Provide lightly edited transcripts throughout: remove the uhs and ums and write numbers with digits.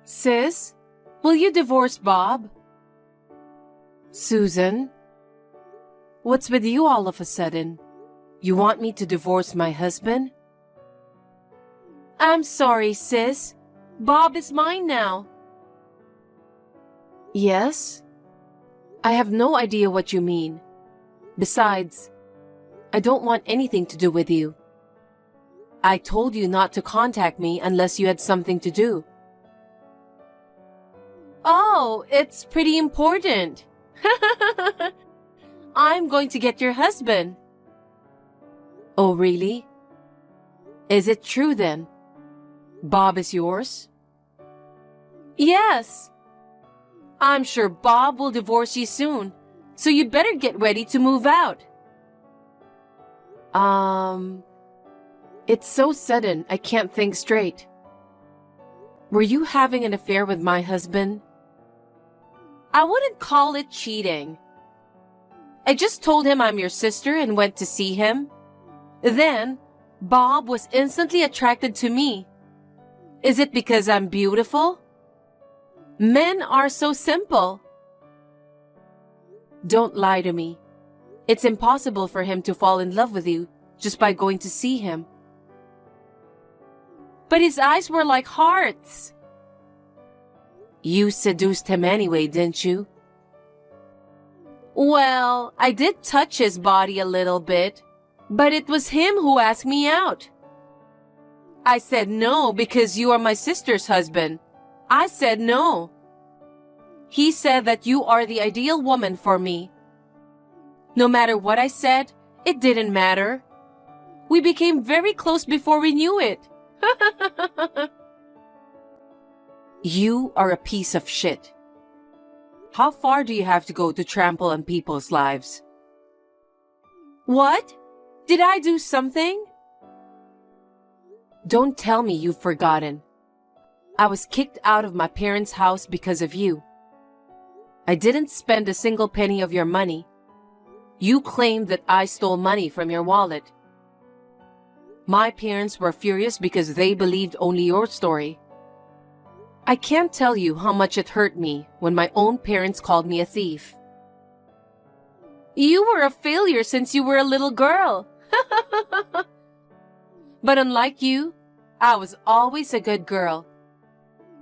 Sis, will you divorce Bob? Susan, what's with you all of a sudden? You want me to divorce my husband? I'm sorry, sis. Bob is mine now. Yes? I have no idea what you mean. Besides, I don't want anything to do with you. I told you not to contact me unless you had something to do. Oh, it's pretty important. I'm going to get your husband. Oh, really? Is it true then? Bob is yours? Yes. I'm sure Bob will divorce you soon, so you'd better get ready to move out. It's so sudden, I can't think straight. Were you having an affair with my husband? I wouldn't call it cheating. I just told him I'm your sister and went to see him. Then, Bob was instantly attracted to me. Is it because I'm beautiful? Men are so simple. Don't lie to me. It's impossible for him to fall in love with you just by going to see him. But his eyes were like hearts. You seduced him anyway, didn't you? Well, I did touch his body a little bit, but it was him who asked me out. I said no because you are my sister's husband. I said no. He said that you are the ideal woman for me. No matter what I said, it didn't matter. We became very close before we knew it. You are a piece of shit. How far do you have to go to trample on people's lives? What? Did I do something? Don't tell me you've forgotten. I was kicked out of my parents' house because of you. I didn't spend a single penny of your money. You claimed that I stole money from your wallet. My parents were furious because they believed only your story. I can't tell you how much it hurt me when my own parents called me a thief. You were a failure since you were a little girl. But unlike you, I was always a good girl.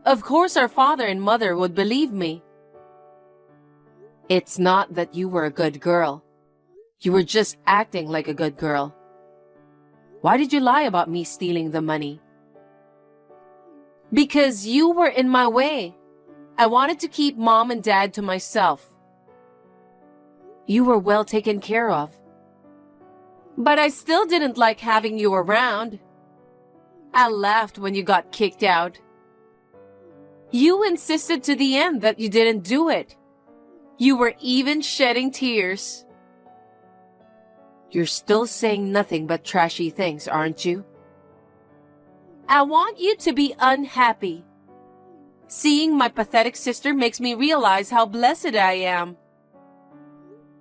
Of course our father and mother would believe me. It's not that you were a good girl. You were just acting like a good girl. Why did you lie about me stealing the money? Because you were in my way. I wanted to keep Mom and Dad to myself. You were well taken care of. But I still didn't like having you around. I laughed when you got kicked out. You insisted to the end that you didn't do it. You were even shedding tears. You're still saying nothing but trashy things, aren't you? I want you to be unhappy. Seeing my pathetic sister makes me realize how blessed I am.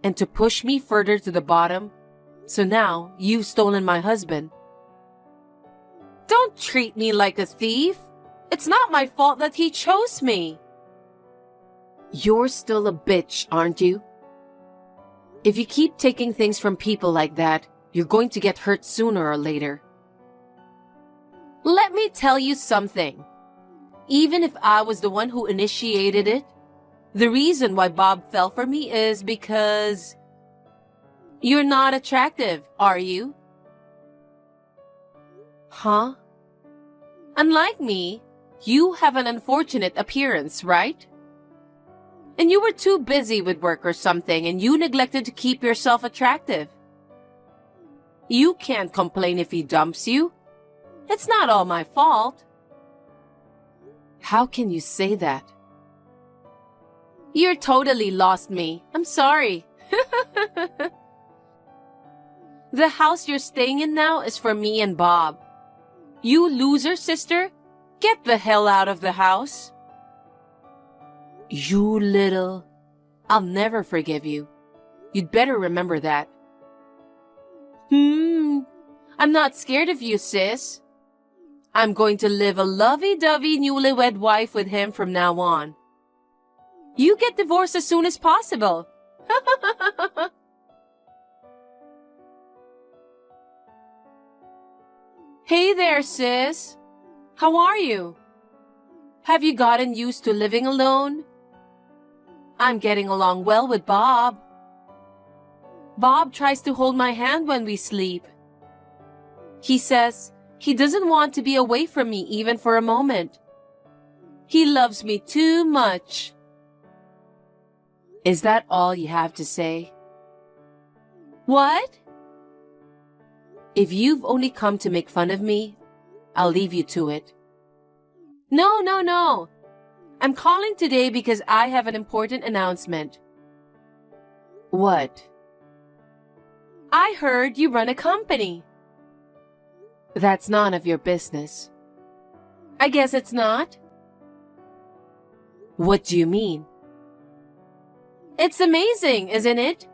And to push me further to the bottom, so now you've stolen my husband. Don't treat me like a thief. It's not my fault that he chose me. You're still a bitch, aren't you? If you keep taking things from people like that, you're going to get hurt sooner or later. Let me tell you something. Even if I was the one who initiated it, the reason why Bob fell for me is because you're not attractive, are you? Huh? Unlike me, you have an unfortunate appearance, right? And you were too busy with work or something and you neglected to keep yourself attractive. You can't complain if he dumps you. It's not all my fault. How can you say that? You're totally lost me. I'm sorry. The house you're staying in now is for me and Bob. You loser, sister. Get the hell out of the house. You little... I'll never forgive you. You'd better remember that. I'm not scared of you, sis. I'm going to live a lovey-dovey newlywed wife with him from now on. You get divorced as soon as possible. Hey there, sis. How are you? Have you gotten used to living alone? I'm getting along well with Bob. Bob tries to hold my hand when we sleep. He says he doesn't want to be away from me even for a moment. He loves me too much. Is that all you have to say? What? If you've only come to make fun of me, I'll leave you to it. No. I'm calling today because I have an important announcement. What? I heard you run a company. That's none of your business. I guess it's not. What do you mean? It's amazing, isn't it?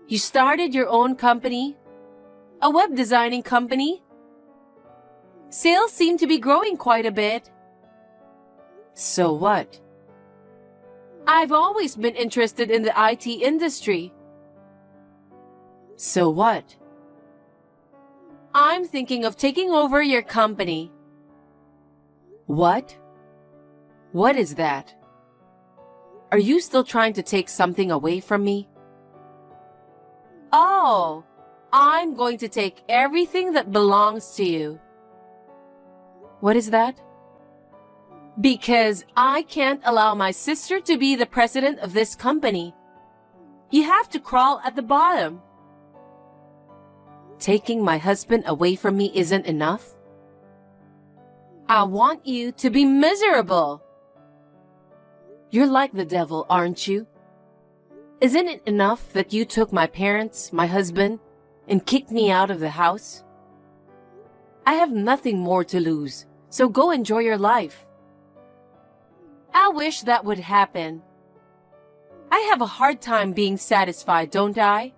You started your own company, a web designing company. Sales seem to be growing quite a bit. So what? I've always been interested in the IT industry. So what? I'm thinking of taking over your company. What? What is that? Are you still trying to take something away from me? Oh, I'm going to take everything that belongs to you. What is that? Because I can't allow my sister to be the president of this company. You have to crawl at the bottom. Taking my husband away from me isn't enough. I want you to be miserable. You're like the devil, aren't you? Isn't it enough that you took my parents, my husband, and kicked me out of the house? I have nothing more to lose, so go enjoy your life. I wish that would happen. I have a hard time being satisfied, don't I?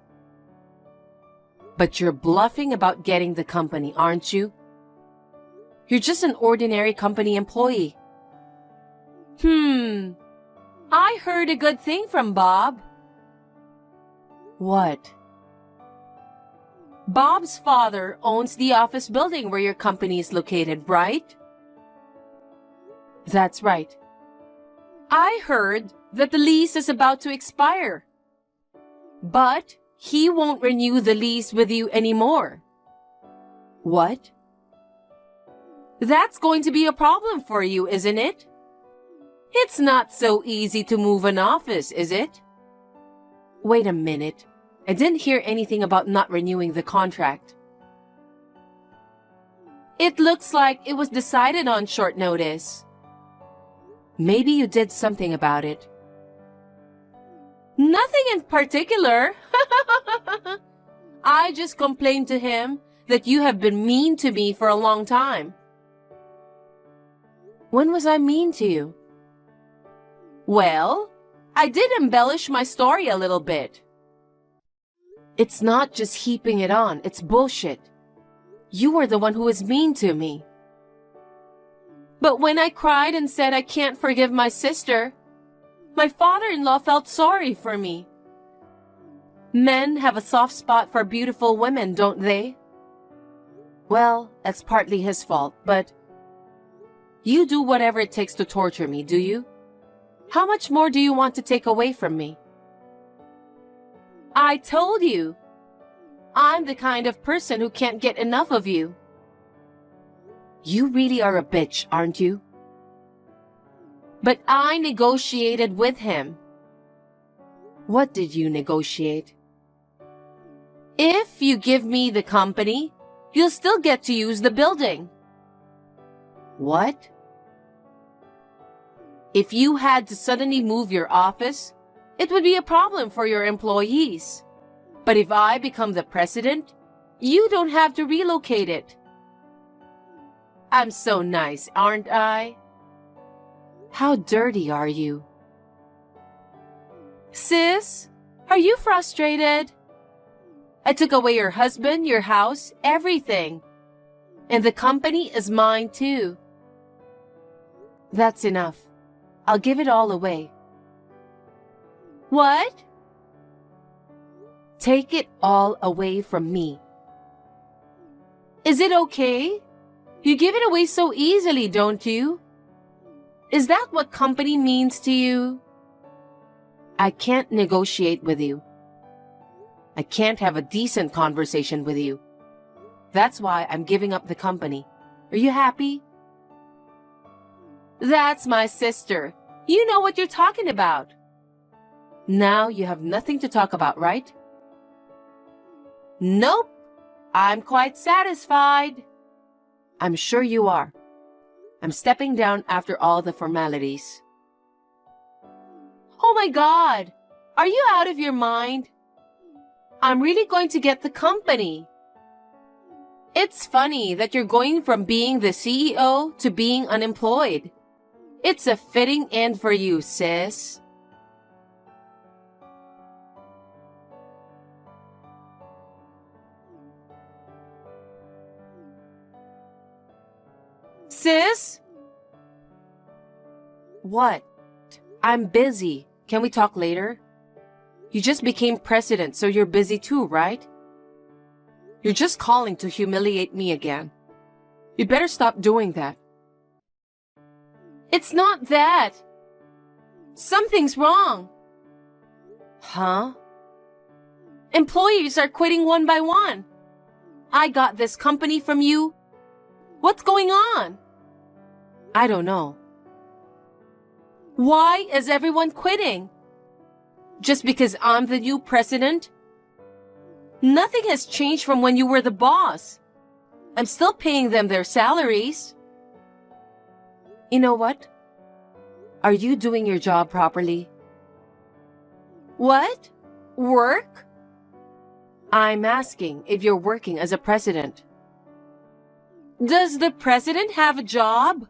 But you're bluffing about getting the company, aren't you? You're just an ordinary company employee. I heard a good thing from Bob. What? Bob's father owns the office building where your company is located, right? That's right. I heard that the lease is about to expire. But he won't renew the lease with you anymore. What? That's going to be a problem for you, isn't it? It's not so easy to move an office, is it? Wait a minute. I didn't hear anything about not renewing the contract. It looks like it was decided on short notice. Maybe you did something about it. Nothing in particular. I just complained to him that you have been mean to me for a long time. When was I mean to you? Well, I did embellish my story a little bit. It's not just heaping it on, it's bullshit. You were the one who was mean to me. But when I cried and said I can't forgive my sister, my father-in-law felt sorry for me. Men have a soft spot for beautiful women, don't they? Well, that's partly his fault, but you do whatever it takes to torture me, do you? How much more do you want to take away from me? I told you. I'm the kind of person who can't get enough of you. You really are a bitch, aren't you? But I negotiated with him. What did you negotiate? If you give me the company, you'll still get to use the building. What? If you had to suddenly move your office, it would be a problem for your employees. But if I become the president, you don't have to relocate it. I'm so nice, aren't I? How dirty are you? Sis, are you frustrated? I took away your husband, your house, everything. And the company is mine too. That's enough. I'll give it all away. What? Take it all away from me. Is it okay? You give it away so easily, don't you? Is that what company means to you? I can't negotiate with you. I can't have a decent conversation with you. That's why I'm giving up the company. Are you happy? That's my sister. You know what you're talking about. Now you have nothing to talk about, right? Nope. I'm quite satisfied. I'm sure you are. I'm stepping down after all the formalities. Oh my God! Are you out of your mind? I'm really going to get the company. It's funny that you're going from being the CEO to being unemployed. It's a fitting end for you, sis. Sis? What? I'm busy. Can we talk later? You just became president, so you're busy too, right? You're just calling to humiliate me again. You'd better stop doing that. It's not that. Something's wrong. Huh? Employees are quitting one by one. I got this company from you. What's going on? I don't know. Why is everyone quitting? Just because I'm the new president? Nothing has changed from when you were the boss. I'm still paying them their salaries. You know what? Are you doing your job properly? What? Work? I'm asking if you're working as a president. Does the president have a job?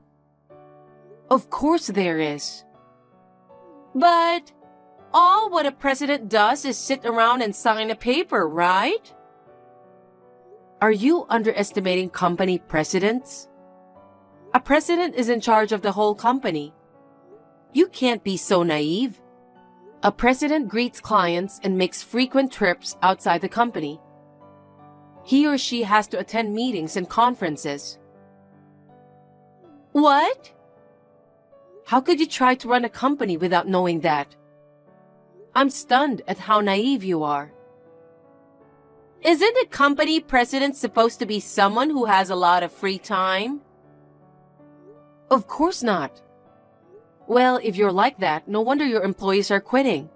Of course there is. But all what a president does is sit around and sign a paper, right? Are you underestimating company presidents? A president is in charge of the whole company. You can't be so naive. A president greets clients and makes frequent trips outside the company. He or she has to attend meetings and conferences. What? How could you try to run a company without knowing that? I'm stunned at how naive you are. Isn't a company president supposed to be someone who has a lot of free time? Of course not. Well, if you're like that, no wonder your employees are quitting.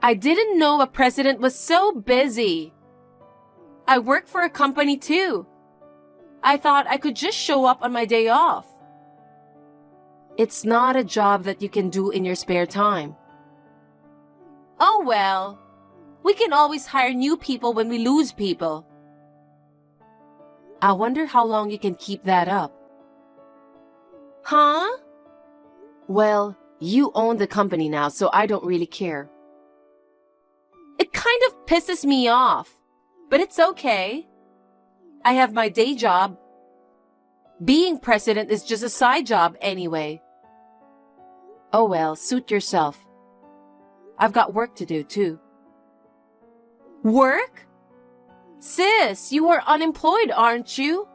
I didn't know a president was so busy. I work for a company too. I thought I could just show up on my day off. It's not a job that you can do in your spare time. Oh well, we can always hire new people when we lose people. I wonder how long you can keep that up. Huh? Well, you own the company now, so I don't really care. It kind of pisses me off, but it's okay. I have my day job. Being president is just a side job anyway. Oh well, suit yourself. I've got work to do too. Work? Sis, you are unemployed, aren't you?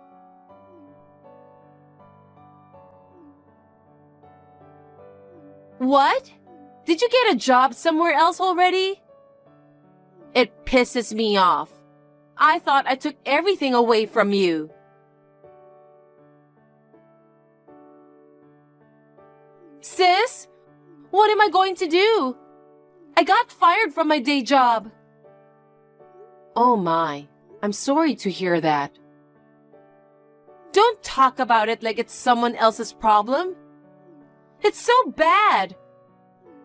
What? Did you get a job somewhere else already? It pisses me off. I thought I took everything away from you. Sis, what am I going to do? I got fired from my day job. Oh my, I'm sorry to hear that. Don't talk about it like it's someone else's problem. It's so bad.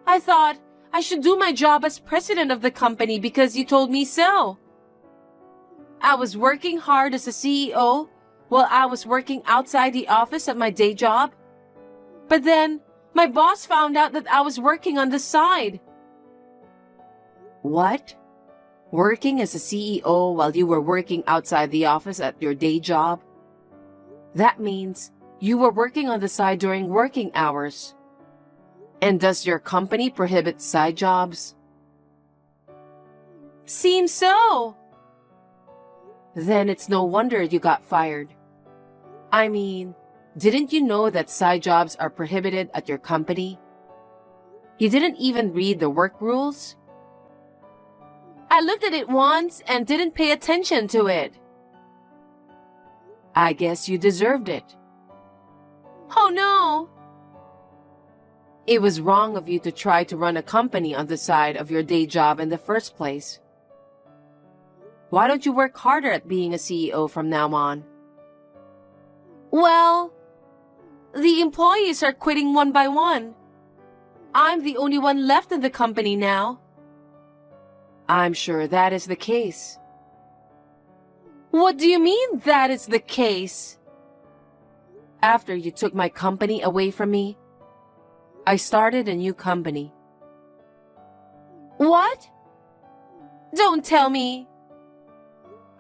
I thought I should do my job as president of the company because you told me so. I was working hard as a CEO while I was working outside the office at my day job. But then my boss found out that I was working on the side. What? Working as a CEO while you were working outside the office at your day job? That means you were working on the side during working hours. And does your company prohibit side jobs? Seems so. Then it's no wonder you got fired. I mean, didn't you know that side jobs are prohibited at your company? You didn't even read the work rules? I looked at it once and didn't pay attention to it. I guess you deserved it. Oh no! It was wrong of you to try to run a company on the side of your day job in the first place. Why don't you work harder at being a CEO from now on? Well, the employees are quitting one by one. I'm the only one left in the company now. I'm sure that is the case. What do you mean that is the case? After you took my company away from me, I started a new company. What? Don't tell me.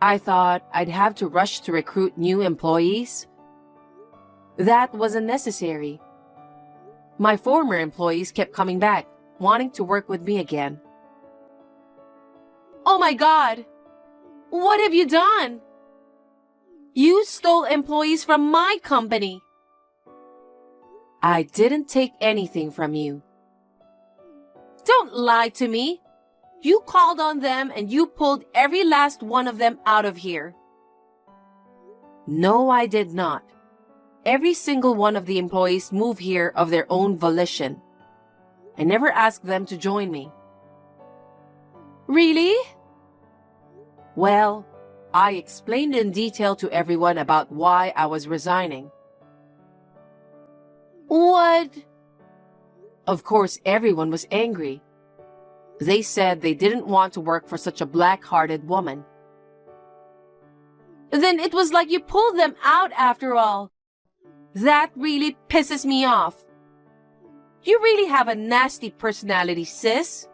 I thought I'd have to rush to recruit new employees. That wasn't necessary. My former employees kept coming back, wanting to work with me again. Oh my God! What have you done? You stole employees from my company. I didn't take anything from you. Don't lie to me. You called on them and you pulled every last one of them out of here. No, I did not. Every single one of the employees moved here of their own volition. I never asked them to join me. Really? Well, I explained in detail to everyone about why I was resigning. What? Of course, everyone was angry. They said they didn't want to work for such a black-hearted woman. Then it was like you pulled them out after all. That really pisses me off. You really have a nasty personality, sis.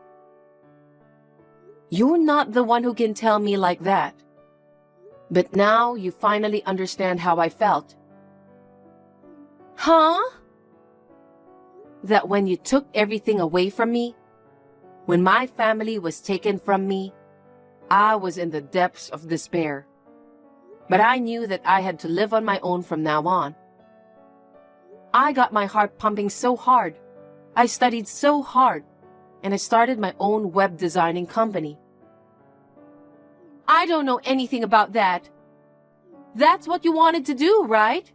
You're not the one who can tell me like that. But now you finally understand how I felt. Huh? That when you took everything away from me, when my family was taken from me, I was in the depths of despair. But I knew that I had to live on my own from now on. I got my heart pumping so hard. I studied so hard, and I started my own web designing company. I don't know anything about that. That's what you wanted to do, right?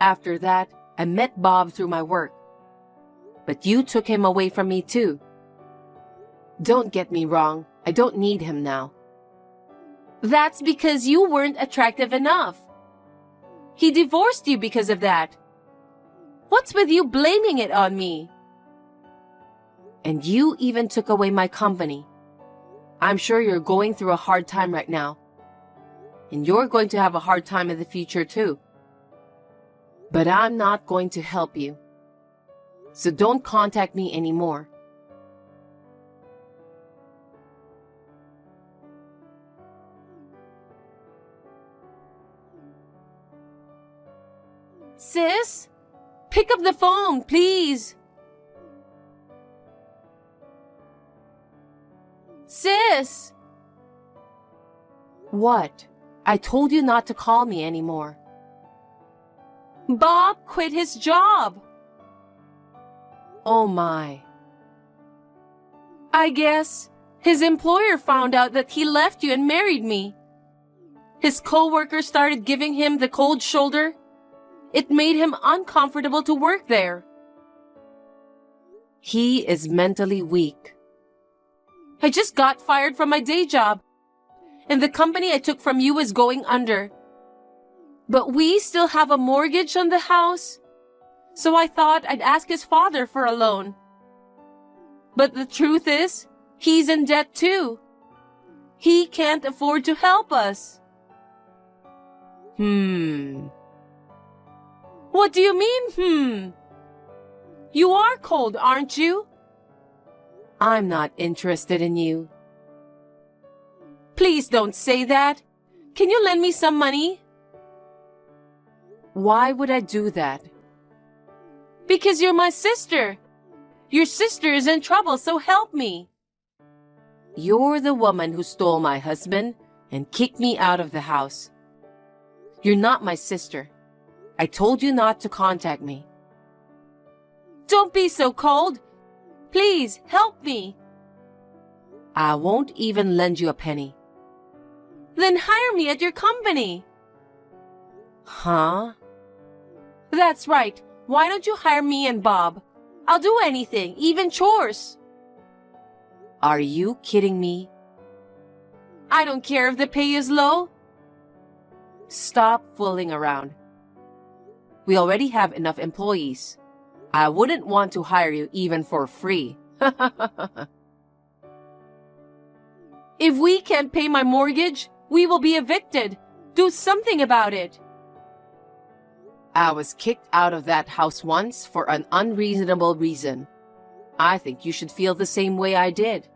After that, I met Bob through my work. But you took him away from me too. Don't get me wrong, I don't need him now. That's because you weren't attractive enough. He divorced you because of that. What's with you blaming it on me? And you even took away my company. I'm sure you're going through a hard time right now. And you're going to have a hard time in the future too. But I'm not going to help you. So don't contact me anymore. Sis, pick up the phone, please. Sis! What? I told you not to call me anymore. Bob quit his job. Oh my. I guess his employer found out that he left you and married me. His coworkers started giving him the cold shoulder. It made him uncomfortable to work there. He is mentally weak. I just got fired from my day job, and the company I took from you is going under. But we still have a mortgage on the house, so I thought I'd ask his father for a loan. But the truth is, he's in debt too. He can't afford to help us. What do you mean, You are cold, aren't you? I'm not interested in you. Please don't say that. Can you lend me some money? Why would I do that? Because you're my sister. Your sister is in trouble, so help me. You're the woman who stole my husband and kicked me out of the house. You're not my sister. I told you not to contact me. Don't be so cold. Please, help me. I won't even lend you a penny. Then hire me at your company. Huh? That's right. Why don't you hire me and Bob? I'll do anything, even chores. Are you kidding me? I don't care if the pay is low. Stop fooling around. We already have enough employees. I wouldn't want to hire you even for free. If we can't pay my mortgage, we will be evicted. Do something about it. I was kicked out of that house once for an unreasonable reason. I think you should feel the same way I did.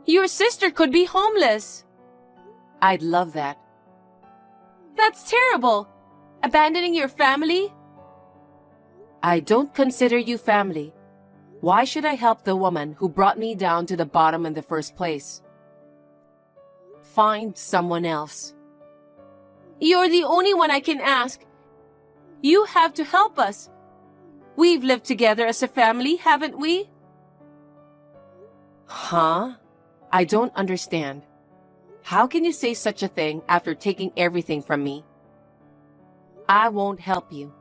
Your sister could be homeless. I'd love that. That's terrible. Abandoning your family? I don't consider you family. Why should I help the woman who brought me down to the bottom in the first place? Find someone else. You're the only one I can ask. You have to help us. We've lived together as a family, haven't we? Huh? I don't understand. How can you say such a thing after taking everything from me? I won't help you.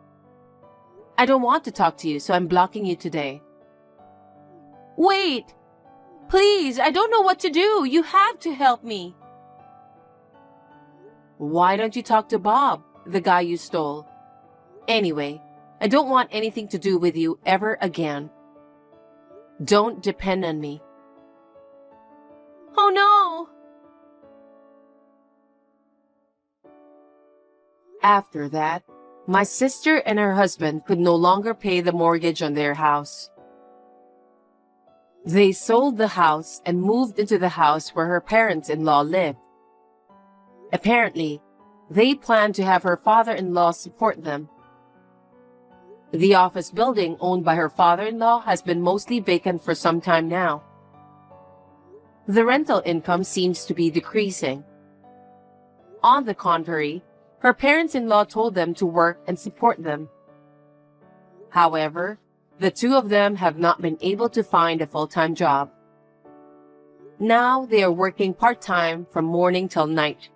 I don't want to talk to you, so I'm blocking you today. Wait! Please, I don't know what to do. You have to help me. Why don't you talk to Bob, the guy you stole? Anyway, I don't want anything to do with you ever again. Don't depend on me. Oh no! After that, my sister and her husband could no longer pay the mortgage on their house. They sold the house and moved into the house where her parents-in-law lived. Apparently, they planned to have her father-in-law support them. The office building owned by her father-in-law has been mostly vacant for some time now. The rental income seems to be decreasing. On the contrary, her parents-in-law told them to work and support them. However, the two of them have not been able to find a full-time job. Now they are working part-time from morning till night.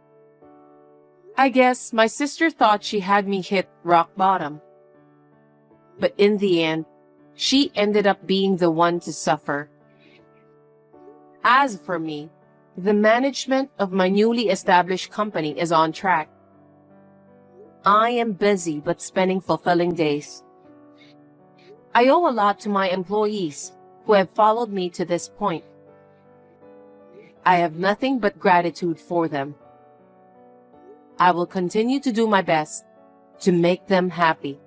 I guess my sister thought she had me hit rock bottom. But in the end, she ended up being the one to suffer. As for me, the management of my newly established company is on track. I am busy but spending fulfilling days. I owe a lot to my employees who have followed me to this point. I have nothing but gratitude for them. I will continue to do my best to make them happy.